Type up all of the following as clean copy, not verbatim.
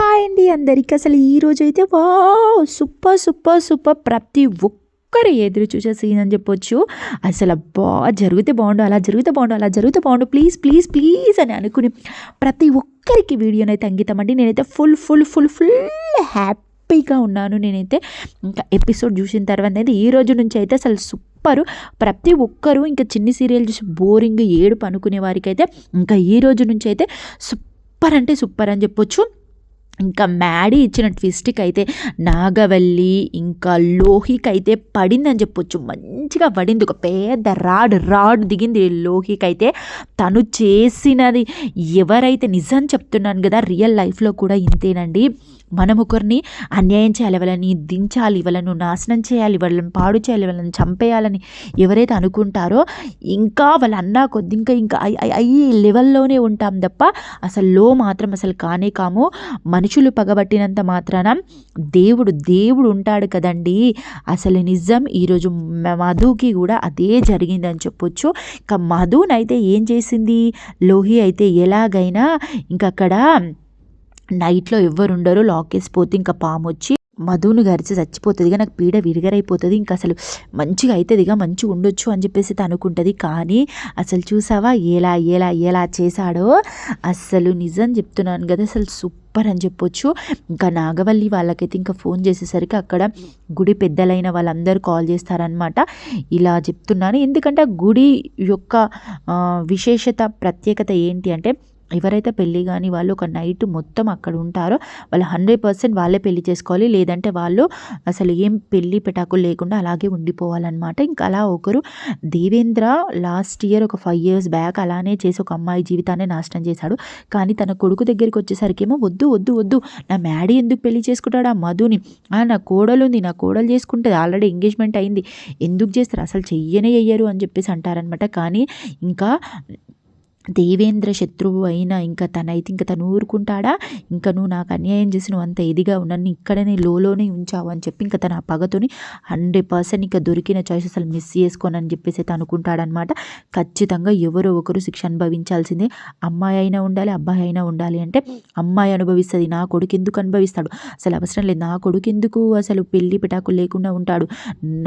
Hi అండి అందరికి. అసలు ఈరోజైతే వావ్ సూపర్ సూపర్ సూపర్ ప్రతి ఒక్కరు ఎదురు చూసే సీన్ అని చెప్పొచ్చు. అసలు అబ్బా జరిగితే బాగుండు, అలా జరిగితే బాగుండు, అలా జరిగితే బాగుండు, ప్లీజ్ ప్లీజ్ ప్లీజ్ అని అనుకుని ప్రతి ఒక్కరికి వీడియోనైతే అంకితం అండి. నేనైతే ఫుల్ ఫుల్ ఫుల్ ఫుల్ హ్యాపీగా ఉన్నాను. నేనైతే ఇంకా ఎపిసోడ్ చూసిన తర్వాత అయితే ఈ రోజు నుంచి అయితే అసలు సూపరు. ప్రతి ఒక్కరూ ఇంకా చిన్ని సీరియల్ చూసి బోరింగ్ ఏడుపు అనుకునే వారికి అయితే ఇంకా ఈ రోజు నుంచి అయితే సూపర్ అంటే సూపర్ అని చెప్పొచ్చు. ఇంకా మ్యాడీ ఇచ్చిన ట్విస్ట్కి అయితే నాగవల్లి ఇంకా లోహికి అయితే పడిందని చెప్పొచ్చు. మంచిగా పడింది, ఒక పెద్ద రాడ్ దిగింది లోహికి అయితే. తను చేసినది ఎవరైతే నిజం చెప్తున్నాను కదా, రియల్ లైఫ్లో కూడా ఇంతేనండి. మనం ఒకరిని అన్యాయం చేయాలి, వాళ్ళని దించాలి, వాళ్ళను నాశనం చేయాలి, వాళ్ళని పాడు చేయాలి, వాళ్ళని చంపేయాలని ఎవరైతే అనుకుంటారో ఇంకా వాళ్ళ అన్నా కొద్ది ఇంకా అయ్యి లెవెల్లోనే ఉంటాం తప్ప అసలు లో మాత్రం అసలు కానే కాము. మనుషులు పగబట్టినంత మాత్రాన దేవుడు ఉంటాడు కదండి. అసలు నిజం ఈరోజు మధుకి కూడా అదే జరిగిందని చెప్పొచ్చు. ఇంకా మధునైతే ఏం చేసింది లోహి అయితే, ఎలాగైనా ఇంకక్కడ నైట్లో ఎవ్వరు ఉండరు, లాక్ వేసిపోతే ఇంకా పాము వచ్చి మధును గరిచి చచ్చిపోతుంది, నాకు పీడ విరగరైపోతుంది, ఇంకా అసలు మంచిగా అవుతుందిగా, మంచిగా ఉండొచ్చు అని చెప్పేసి అనుకుంటుంది. కానీ అసలు చూసావా ఎలా ఎలా ఎలా చేశాడో. అస్సలు నిజం చెప్తున్నాను కదా, అసలు సూపర్ అని చెప్పొచ్చు. ఇంకా నాగవల్లి వాళ్ళకైతే ఇంకా ఫోన్ చేసేసరికి అక్కడ గుడి పెద్దలైన వాళ్ళందరూ కాల్ చేస్తారనమాట. ఇలా చెప్తున్నాను ఎందుకంటే ఆ గుడి యొక్క విశేషత ప్రత్యేకత ఏంటి అంటే, ఎవరైతే పెళ్ళి కానీ వాళ్ళు ఒక నైట్ మొత్తం అక్కడ ఉంటారో వాళ్ళు 100% వాళ్ళే పెళ్లి చేసుకోవాలి, లేదంటే వాళ్ళు అసలు ఏం పెళ్ళి పెటాకులు లేకుండా అలాగే ఉండిపోవాలన్నమాట. ఇంకా అలా ఒకరు దేవేంద్ర లాస్ట్ ఇయర్ ఒక 5 years బ్యాక్ అలానే చేసి ఒక అమ్మాయి జీవితాన్ని నాశనం చేశాడు. కానీ తన కొడుకు దగ్గరికి వచ్చేసరికి ఏమో వద్దు వద్దు వద్దు, నా మ్యాడీ ఎందుకు పెళ్లి చేసుకుంటాడు ఆ మధుని, నా కోడలు ఉంది, నా కోడలు చేసుకుంటుంది, ఆల్రెడీ ఎంగేజ్మెంట్ అయింది, ఎందుకు చేస్తారు, అసలు చెయ్యరు అని చెప్పేసి అంటారనమాట. కానీ ఇంకా దేవేంద్ర శత్రువు అయినా ఇంకా తను ఊరుకుంటాడా, ఇంకా నువ్వు నాకు అన్యాయం చేసి నువ్వు అంత ఇదిగా నన్ను ఇక్కడనే లోనే ఉంచావు అని చెప్పి ఇంకా తన ఆ పగతోని 100% ఇంకా దొరికిన చాయిస్ అసలు మిస్ చేసుకోనని చెప్పేసి అయితే అనుకుంటాడనమాట. ఖచ్చితంగా ఎవరో ఒకరు శిక్ష అనుభవించాల్సిందే. అమ్మాయి అయినా ఉండాలి, అబ్బాయి అయినా ఉండాలి. అంటే అమ్మాయి అనుభవిస్తుంది, నా కొడుకు ఎందుకు అనుభవిస్తాడు, అసలు అవసరం లేదు, నా కొడుకు ఎందుకు అసలు పెళ్లి పిటాకులు లేకుండా ఉంటాడు,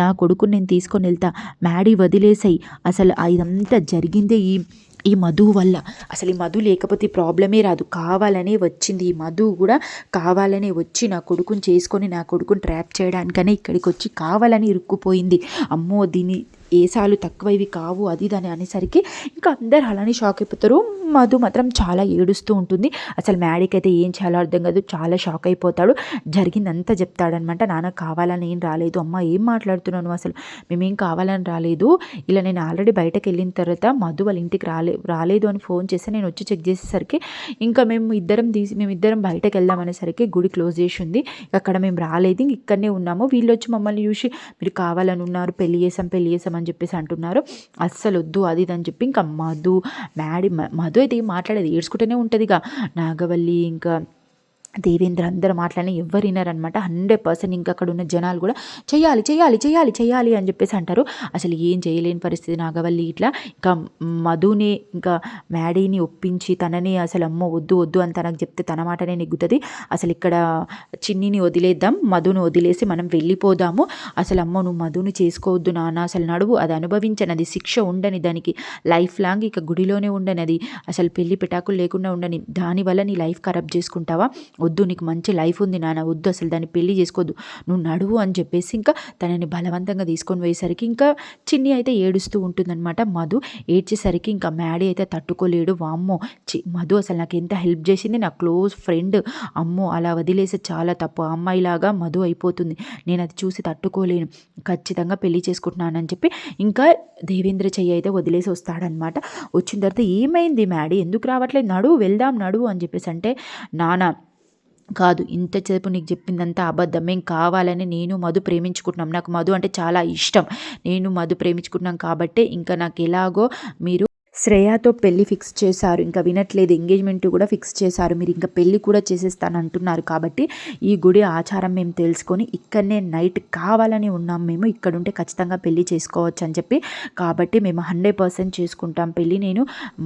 నా కొడుకుని నేను తీసుకొని వెళ్తా, మ్యాడీ వదిలేసాయి, అసలు ఇదంతా జరిగిందే ఈ మధు వల్ల. అసలు ఈ మధు లేకపోతే ప్రాబ్లమే రాదు, కావాలనే వచ్చింది. ఈ మధు కూడా కావాలనే వచ్చి నా కొడుకుని చేసుకొని నా కొడుకుని ట్రాప్ చేయడానికనే ఇక్కడికి వచ్చి కావాలని ఇరుక్కుపోయింది. అమ్మో దీని ఏసాలు తక్కువ ఇవి కావు అది దాని అనేసరికి ఇంకా అందరు అలానే షాక్ అయిపోతారు. మధు మాత్రం చాలా ఏడుస్తూ ఉంటుంది. అసలు మ్యాడీకి అయితే ఏం చేయాలో అర్థం కాదు, చాలా షాక్ అయిపోతాడు. జరిగిందంతా చెప్తాడనమాట. నాన్న కావాలని ఏం రాలేదు, అమ్మ ఏం మాట్లాడుతున్నాను, అసలు మేమేం కావాలని రాలేదు, ఇలా నేను ఆల్రెడీ బయటకు వెళ్ళిన తర్వాత మధు వాళ్ళ ఇంటికి రాలేదు అని ఫోన్ చేస్తే నేను వచ్చి చెక్ చేసేసరికి ఇంకా మేమిద్దరం బయటకు వెళ్దాం అనేసరికి గుడి క్లోజ్ చేసి ఉంది, అక్కడ మేము రాలేదు, ఇంక ఇక్కడనే ఉన్నాము, వీళ్ళు వచ్చి మమ్మల్ని చూసి మీరు కావాలని ఉన్నారు, పెళ్లి చేసాం అని చెప్పేసి అంటున్నారు, అస్సలు వద్దు అది అని చెప్పి ఇంకా మధు అయితే మాట్లాడేది ఏడ్చుకుంటూనే ఉంటుంది. ఇక నాగవల్లి ఇంకా దేవేంద్ర అందరూ మాట్లాడిన ఎవరు వినారనమాట. 100% ఇంకా అక్కడ ఉన్న జనాలు కూడా చెయ్యాలి అని చెప్పేసి అంటారు. అసలు ఏం చేయలేని పరిస్థితి నాగవల్లి. ఇట్లా ఇంకా మధుని ఇంకా మ్యాడీని ఒప్పించి తనని అసలు అమ్మో వద్దు అని తనకు చెప్తే తన మాటనే నెగ్గుతుంది. అసలు ఇక్కడ చిన్నిని వదిలేద్దాం, మధుని వదిలేసి మనం వెళ్ళిపోదాము, అసలు అమ్మో నువ్వు మధుని చేసుకోవద్దు నాన్న, అసలు నడువు, అది అనుభవించని, అది శిక్ష ఉండని, దానికి లైఫ్ లాంగ్ ఇక గుడిలోనే ఉండని, అది అసలు పెళ్లి పిటాకులు లేకుండా ఉండని, దానివల్ల నీ లైఫ్ ఖరాబ్ చేసుకుంటావా, వద్దు నీకు మంచి లైఫ్ ఉంది నాన్న, వద్దు అసలు దాన్ని పెళ్లి చేసుకోవద్దు, నువ్వు నడువు అని చెప్పేసి ఇంకా తనని బలవంతంగా తీసుకొని పోయేసరికి ఇంకా చిన్ని అయితే ఏడుస్తూ ఉంటుందన్నమాట. మధు ఏడ్చేసరికి ఇంకా మ్యాడీ అయితే తట్టుకోలేడు. వామ్మో మధు అసలు నాకు ఎంత హెల్ప్ చేసింది, నా క్లోజ్ ఫ్రెండ్, అమ్మో అలా వదిలేసి చాలా తప్పు, అమ్మాయిలాగా మధు అయిపోతుంది, నేను అది చూసి తట్టుకోలేను, ఖచ్చితంగా పెళ్లి చేసుకుంటున్నానని చెప్పి ఇంకా దేవేంద్ర చెయ్యి అయితే వదిలేసి వస్తాడనమాట. వచ్చిన తర్వాత ఏమైంది మ్యాడీ ఎందుకు రావట్లేదు, వెళ్దాం అని చెప్పేసి అంటే, నాన్న కాదు ఇంతసేపు నీకు చెప్పిందంతా అబద్ధం, మేము కావాలని నేను మధు ప్రేమించుకుంటున్నాం, నాకు మధు అంటే చాలా ఇష్టం, నేను మధు ప్రేమించుకుంటున్నాం కాబట్టి ఇంకా నాకు ఎలాగో మీరు శ్రేయాతో పెళ్లి ఫిక్స్ చేశారు. ఇంకా వినట్లేదు. ఎంగేజ్మెంట్ కూడా ఫిక్స్ చేశారు. మీరు ఇంకా పెళ్లి కూడా చేసేస్తాను అంటున్నారు కాబట్టి ఈ గుడి ఆచారం మేము తెలుసుకొని ఇక్కడనే నైట్ కావాలని ఉన్నాం. మేము ఇక్కడ ఉంటే ఖచ్చితంగా పెళ్లి చేసుకోవచ్చు అని చెప్పి, కాబట్టి మేము 100% చేసుకుంటాం పెళ్ళి. నేను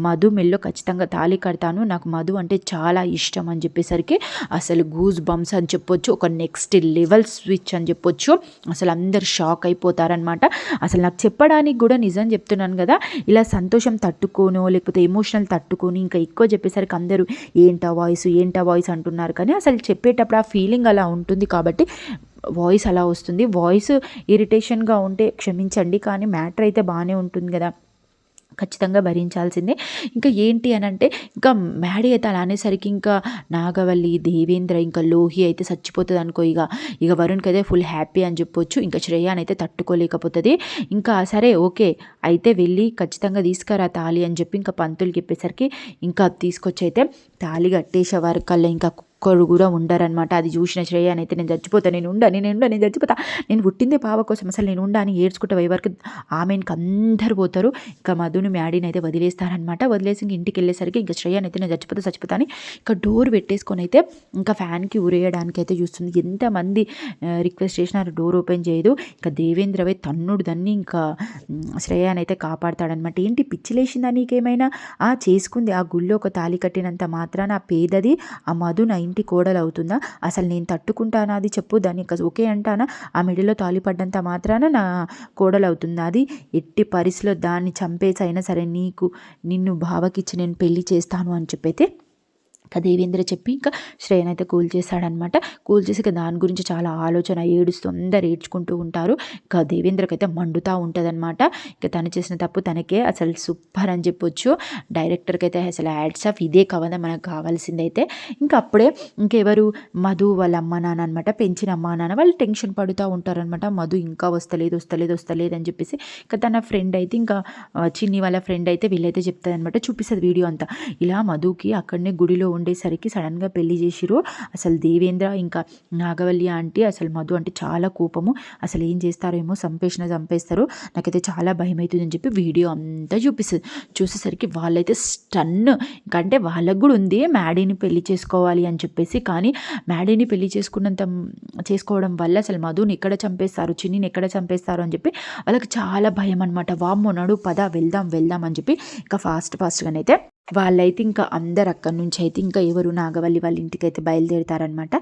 మధు మెల్లో ఖచ్చితంగా తాళి కడతాను. నాకు మధు అంటే చాలా ఇష్టం అని చెప్పేసరికి అసలు గూస్ బంప్స్ అని చెప్పొచ్చు. ఒక నెక్స్ట్ లెవెల్ స్విచ్ అని చెప్పొచ్చు. అసలు అందరు షాక్ అయిపోతారనమాట. అసలు నాకు చెప్పడానికి కూడా నిజం చెప్తున్నాను కదా, ఇలా సంతోషం తట్టుకోను లేకపోతే ఎమోషనల్ తట్టుకొని ఇంకా ఎక్కువ చెప్పేసరికి అందరూ ఏంటా వాయిస్ అంటున్నారు. కానీ అసలు చెప్పేటప్పుడు ఆ ఫీలింగ్ అలా ఉంటుంది కాబట్టి వాయిస్ అలా వస్తుంది. వాయిస్ ఇరిటేషన్గా ఉంటే క్షమించండి, కానీ మ్యాటర్ అయితే బాగానే ఉంటుంది కదా, ఖచ్చితంగా భరించాల్సిందే. ఇంకా ఏంటి అని అంటే ఇంకా మ్యాడీ అయితే అలా అనేసరికి ఇంకా నాగవల్లి, దేవేంద్ర, ఇంకా లోహి అయితే చచ్చిపోతుంది అనుకో. ఇక వరుణ్కి అయితే ఫుల్ హ్యాపీ అని చెప్పొచ్చు. ఇంకా శ్రేయాని అయితే తట్టుకోలేకపోతుంది. ఇంకా సరే ఓకే అయితే వెళ్ళి ఖచ్చితంగా తీసుకురా తాళి అని చెప్పి ఇంకా పంతులకి చెప్పేసరికి ఇంకా తీసుకొచ్చి అయితే తాళి కట్టేసే వరకల్లా ఇంకా ఒక్కరు కూడా ఉండరనమాట. అది చూసిన శ్రేయ అయితే నేను చచ్చిపోతా, నేను చచ్చిపోతా, నేను పుట్టిందే పాప కోసం, అసలు నేను ఉండా అని ఏడ్చుకుంటే వరకు ఆమెకి అందరు పోతారు. ఇంకా మధుని మ్యాడీని అయితే వదిలేస్తారనమాట. వదిలేసి ఇంక ఇంటికి వెళ్ళేసరికి ఇంకా శ్రేయ అయితే నేను చచ్చిపోతా అని ఇంకా డోర్ పెట్టేసుకొని అయితే ఇంకా ఫ్యాన్కి ఉరేయడానికి అయితే చూస్తుంది. ఎంతమంది రిక్వెస్ట్ చేసినారు డోర్ ఓపెన్ చేయదు. ఇంకా దేవేంద్రవే తన్నుడు దాన్ని ఇంకా శ్రేయాని అయితే కాపాడతాడనమాట. ఏంటి పిచ్చిలేసిందా నీకేమైనా? చేసుకుంది ఆ గుళ్ళో ఒక తాళి కట్టినంత మాత్రాన ఆ పేదది ఆ మధు నా ఇంటి కోడలు అవుతుందా? అసలు నేను తట్టుకుంటానా? అది చెప్పు. దాన్ని ఓకే అంటానా? ఆ మెడలో తాళి పడ్డంత మాత్రాన నా కోడలు అవుతుందా? అది ఎట్టి పరిస్థితిలో దాన్ని చంపేసి అయినా సరే నిన్ను బావకిచ్చి నేను పెళ్లి చేస్తాను అని చెప్పైతే ఇంకా దేవేంద్ర చెప్పి ఇంకా శ్రేయన్ అయితే కూల్ చేశాడనమాట. కూల్ చేసి ఇక దాని గురించి చాలా ఆలోచన, ఏడుస్తూ అందరు ఏడ్చుకుంటూ ఉంటారు. ఇంకా దేవేంద్రకి అయితే మండుతూ ఉంటుంది అనమాట. ఇంకా తను చేసిన తప్పు తనకే. అసలు సూపర్ అని చెప్పొచ్చు. డైరెక్టర్కి అయితే అసలు హ్యాట్స్ ఆఫ్. ఇదే కవన మనకు కావాల్సిందైతే. ఇంకా అప్పుడే ఇంకెవరు, మధు వాళ్ళ అమ్మ నాన్న అనమాట, పెంచిన అమ్మ నాన్న వాళ్ళు టెన్షన్ పడుతూ ఉంటారనమాట. మధు ఇంకా వస్తలేదు అని చెప్పేసి ఇంకా తన ఫ్రెండ్ అయితే ఇంకా చిన్ని వాళ్ళ ఫ్రెండ్ అయితే వీళ్ళైతే చెప్తుంది అనమాట, చూపిస్తుంది వీడియో అంతా. ఇలా మధుకి అక్కడనే గుడిలో ఉండేసరికి సడన్గా పెళ్లి చేసిరు. అసలు దేవేంద్ర ఇంకా నాగవల్లి ఆంటీ అసలు మధు అంటే చాలా కోపము. అసలు ఏం చేస్తారో ఏమో, చంపేస్తారు, నాకైతే చాలా భయం అవుతుంది అని చెప్పి వీడియో అంతా చూపిస్తుంది. చూసేసరికి వాళ్ళైతే స్టన్. ఇంకంటే వాళ్ళకు కూడా ఉంది మ్యాడీని పెళ్లి చేసుకోవాలి అని చెప్పేసి, కానీ మ్యాడీని పెళ్లి చేసుకోవడం వల్ల అసలు మధుని ఎక్కడ చంపేస్తారు, చిన్నిని ఎక్కడ చంపేస్తారు అని చెప్పి వాళ్ళకి చాలా భయం అనమాట. వామ్మో నడు పద వెళ్దాం అని చెప్పి ఇంకా ఫాస్ట్గానైతే వాళ్ళైతే ఇంకా అందరు అక్కడి నుంచి అయితే ఇంకా ఎవరు నాగవల్లి వాళ్ళ ఇంటికి అయితే బయలుదేరుతారనమాట.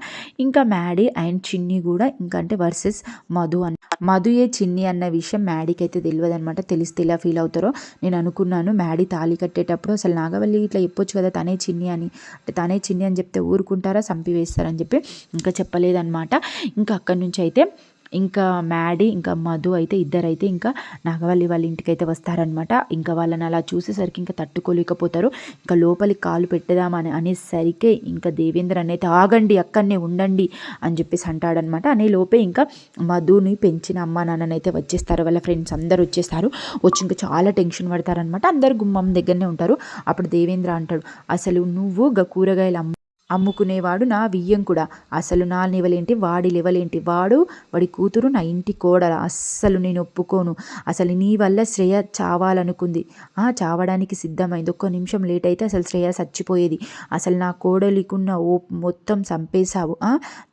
ఇంకా మ్యాడీ అండ్ చిన్ని కూడా ఇంకా అంటే వర్సెస్ మధుయే చిన్ని అన్న విషయం మ్యాడీకి అయితే తెలియదు అనమాట. తెలిస్తే ఇలా ఫీల్ అవుతారో నేను అనుకున్నాను. మ్యాడీ తాళి కట్టేటప్పుడు అసలు నాగవల్లి ఇట్లా చెప్పొచ్చు కదా తనే చిన్ని అని చెప్తే ఊరుకుంటారా, చంపివేస్తారని చెప్పి ఇంకా చెప్పలేదన్నమాట. ఇంకా అక్కడి నుంచి అయితే ఇంకా మ్యాడీ ఇంకా మధు అయితే ఇద్దరైతే ఇంకా నాగవల్లి వాళ్ళ ఇంటికి అయితే వస్తారనమాట. ఇంకా వాళ్ళని అలా చూసేసరికి ఇంకా తట్టుకోలేకపోతారు. ఇంకా లోపలికి కాలు పెట్టదామని అనేసరికి ఇంకా దేవేంద్ర అనేది ఆగండి, అక్కడనే ఉండండి అని చెప్పేసి అంటాడనమాట. అనే లోపే ఇంకా మధుని పెంచిన అమ్మ నాన్ననైతే వచ్చేస్తారు. వాళ్ళ ఫ్రెండ్స్ అందరు వచ్చేస్తారు. వచ్చి ఇంకా చాలా టెన్షన్ పడతారనమాట. అందరు గుమ్మం దగ్గరనే ఉంటారు. అప్పుడు దేవేంద్ర అంటాడు, అసలు నువ్వు కూరగాయలు అమ్ముకునేవాడు నా వియ్యం కూడా, అసలు నా లెవెలేంటి, వాడి లెవెలేంటి, వాడి కూతురు నా ఇంటి కోడల, అస్సలు నేను ఒప్పుకోను. అసలు నీ వల్ల శ్రేయ చావాలనుకుంది, చావడానికి సిద్ధమైంది. ఒక్క నిమిషం లేట్ అయితే అసలు శ్రేయ చచ్చిపోయేది. అసలు నా కోడలికున్న మొత్తం చంపేశావు.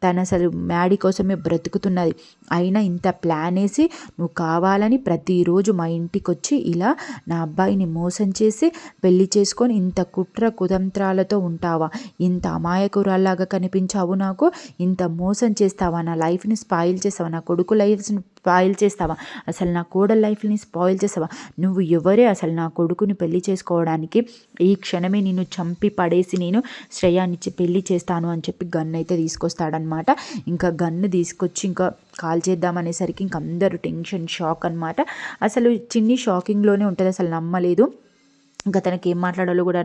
తను అసలు మ్యాడీ కోసమే బ్రతుకుతున్నది. అయినా ఇంత ప్లాన్ వేసి నువ్వు కావాలని ప్రతిరోజు మా ఇంటికి వచ్చి ఇలా నా అబ్బాయిని మోసం చేసి పెళ్లి చేసుకొని ఇంత కుట్ర కుతంత్రాలతో ఉంటావా? ఇంత అమాయకురాల్లాగా కనిపించావు నాకు. ఇంత మోసం చేస్తావా? నా లైఫ్ని స్పాయిల్ చేస్తావా? నా కొడుకు లైఫ్ని స్పాయిల్ చేస్తావా? అసలు నా కోడల లైఫ్ని స్పాయిల్ చేస్తావా? నువ్వు ఎవరే అసలు నా కొడుకుని పెళ్లి చేసుకోవడానికి? ఈ క్షణమే నిన్ను చంపి పడేసి నేను శ్రేయానిచ్చి పెళ్లి చేస్తాను అని చెప్పి గన్ను అయితే తీసుకొస్తాడనమాట. ఇంకా గన్ను తీసుకొచ్చి ఇంకా కాల్ చేద్దామనేసరికి ఇంక అందరూ టెన్షన్, షాక్ అనమాట. అసలు చిన్ని షాకింగ్లోనే ఉంటుంది. అసలు నమ్మలేదు. ఇంకా తనకి ఏం మాట్లాడాలో కూడా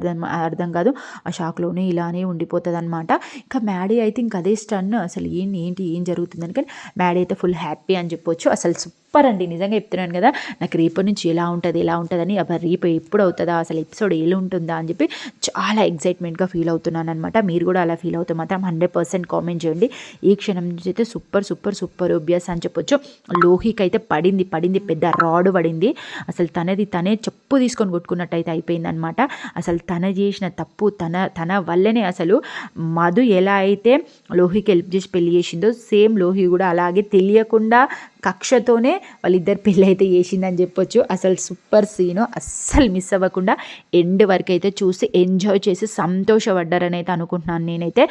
అర్థం కాదు. ఆ షాక్లోనే ఇలానే ఉండిపోతుంది అనమాట. ఇంకా మ్యాడీ అయితే ఇంక అదే స్టన్. అసలు ఏం జరుగుతుందని. కానీ మ్యాడీ అయితే ఫుల్ హ్యాపీ అని చెప్పొచ్చు. అసలు సూపర్ అండి, నిజంగా చెప్తున్నాను కదా. నాకు రేపటి నుంచి ఎలా ఉంటుందని, అప్పుడు రేపు ఎప్పుడు అవుతుందా, అసలు ఎపిసోడ్ ఎలా ఉంటుందా అని చెప్పి చాలా ఎక్సైట్మెంట్గా ఫీల్ అవుతున్నాను అనమాట. మీరు కూడా అలా ఫీల్ అవుతే మాత్రం 100% కామెంట్ చేయండి. ఈ క్షణం నుంచి అయితే సూపర్ అభ్యాసం అని చెప్పొచ్చు. లోహికి అయితే పడింది పెద్ద రాడ్ పడింది. అసలు తనే చెప్పు తీసుకొని కొట్టుకున్నట్టు అయితే అయిపోయింది అనమాట. అసలు తన చేసిన తప్పు తన వల్లనే అసలు మధు ఎలా అయితే లోహికి హెల్ప్ చేసి పెళ్లి చేసిందో సేమ్ లోహి కూడా అలాగే తెలియకుండా కక్షతోనే వాళ్ళిద్దరు పెళ్ళి అయితే చేసిందని చెప్పొచ్చు. అసలు సూపర్ సీను, అస్సలు మిస్ అవ్వకుండా ఎండ్ వరకు అయితే చూసి ఎంజాయ్ చేసి సంతోషపడ్డారని అయితే అనుకుంటున్నాను నేనైతే.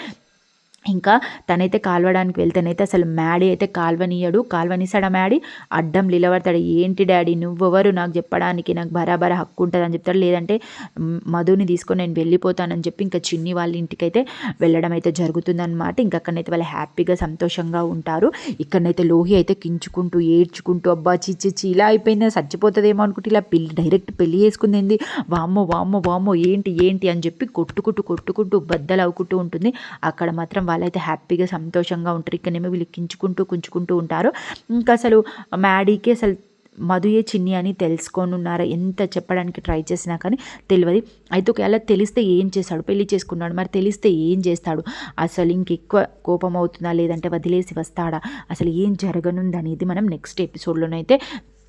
ఇంకా తనైతే కాల్వడానికి వెళ్తేనైతే అసలు మ్యాడీ అయితే కాల్వనిస్తాడా మ్యాడీ, అడ్డం నిలబడతాడు. ఏంటి డాడీ నువ్వెవరు నాకు చెప్పడానికి, నాకు బరాబర హక్కు ఉంటుందని చెప్తాడు. లేదంటే మధుని తీసుకొని నేను వెళ్ళిపోతానని చెప్పి ఇంకా చిన్ని వాళ్ళ ఇంటికైతే వెళ్ళడం అయితే జరుగుతుందన్నమాట. ఇంకా అక్కడనైతే వాళ్ళు హ్యాపీగా సంతోషంగా ఉంటారు. ఇక్కడనైతే లోహి అయితే కించుకుంటూ ఏడ్చుకుంటూ అబ్బా చిచ్చి ఇలా అయిపోయింది, చచ్చిపోతుందేమో అనుకుంటే ఇలా డైరెక్ట్ పెళ్లి చేసుకుంది, వామ్మో ఏంటి అని చెప్పి కొట్టుకుంటూ బద్దలు అవుకుంటూ ఉంటుంది. అక్కడ మాత్రం వాళ్ళైతే హ్యాపీగా సంతోషంగా ఉంటారు. ఇక్కడనేమో వీళ్ళు కుంచుకుంటూ ఉంటారు. ఇంకా అసలు మ్యాడీకి అసలు మధుయే చిన్ని అని తెలుసుకొని ఉన్నారు. ఎంత చెప్పడానికి ట్రై చేసినా కానీ తెలియదు. అయితే ఒకవేళ తెలిస్తే ఏం చేస్తాడు, పెళ్లి చేసుకున్నాడు, మరి తెలిస్తే ఏం చేస్తాడు, అసలు ఇంకెక్కువ కోపం అవుతుందా లేదంటే వదిలేసి వస్తాడా, అసలు ఏం జరగనుంది అనేది మనం నెక్స్ట్ ఎపిసోడ్లోనైతే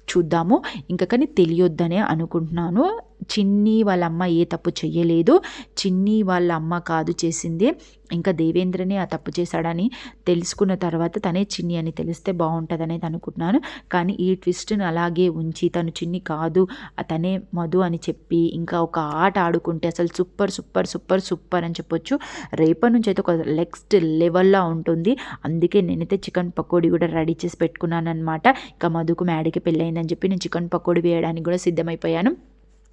చూద్దాము. ఇంకా కానీ తెలియొద్దనే అనుకుంటున్నాను. చిన్ని వాళ్ళ అమ్మ ఏ తప్పు చెయ్యలేదు, చిన్ని వాళ్ళ అమ్మ కాదు చేసింది, ఇంకా దేవేంద్రనే ఆ తప్పు చేశాడని తెలుసుకున్న తర్వాత తనే చిన్ని అని తెలిస్తే బాగుంటుంది అనేది అనుకుంటున్నాను. కానీ ఈ ట్విస్ట్ని అలాగే ఉంచి తను చిన్ని కాదు తనే మధు అని చెప్పి ఇంకా ఒక ఆట ఆడుకుంటే అసలు సూపర్ అని చెప్పొచ్చు. రేపటి నుంచి అయితే ఒక నెక్స్ట్ లెవెల్లో ఉంటుంది. అందుకే నేనైతే చికెన్ పకోడీ కూడా రెడీ చేసి పెట్టుకున్నాను అనమాట. ఇంకా మధుకు మ్యాడీకి పెళ్ళయిందని చెప్పి నేను చికెన్ పకోడీ వేయడానికి కూడా సిద్ధమైపోయాను.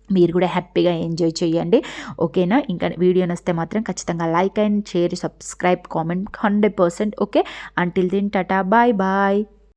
మీరు కూడా హ్యాపీగా ఎంజాయ్ చేయండి, ఓకేనా. ఇంకా వీడియో నచ్చితే మాత్రం ఖచ్చితంగా like and share, subscribe, comment 100%. Okay, until then tata, bye.